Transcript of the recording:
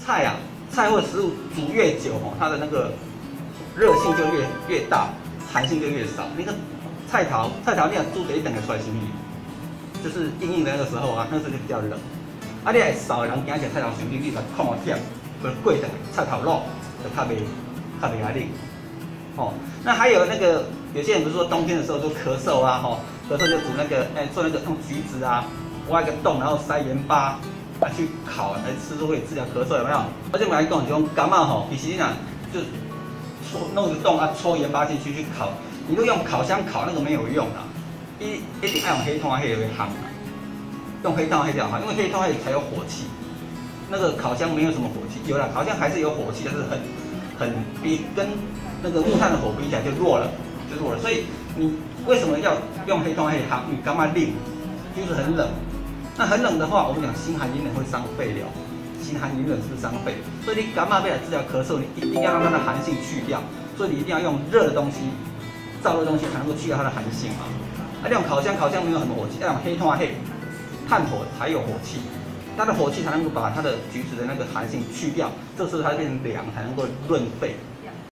菜啊，菜或食物煮越久哦，它的那个热性就越大，寒性就越少。那个菜头你若煮第一顿就出来什么？就是硬硬的那个时候啊，那时候就比较冷。啊，你爱少的人惊食菜头伤冷，你把看好忝，或者过顿菜头肉就较袂压力。哦，那还有那个有些人不是说冬天的时候都咳嗽啊，吼、咳嗽就煮那个做那个用橘子啊，挖一个洞，然后塞盐巴。去烤来吃都可以治疗咳嗽，有没有？而且我们来讲，这种感冒吼，其实你讲就弄个洞啊，戳盐巴进去去烤。你如果用烤箱烤那个没有用啦，一定要用黑炭黑会夯啦，用黑炭黑比较好，因为黑炭黑才有火气。那个烤箱没有什么火气，有啦，烤箱还是有火气，但是很比跟那个木炭的火比起来就弱了。所以你为什么要用黑炭黑夯？你干嘛冷？就是很冷。那很冷的话，我们讲心寒饮冷会伤肺了，心寒饮冷是不是伤肺？所以你感冒被来治疗咳嗽，你一定要让它的寒性去掉，所以你一定要用热的东西、燥热的东西才能够去掉它的寒性嘛。那用烤箱没有什么火气，要用黑炭黑，炭火才有火气，它的火气才能够把它的橘子的那个寒性去掉，这时候它变成凉，才能够润肺。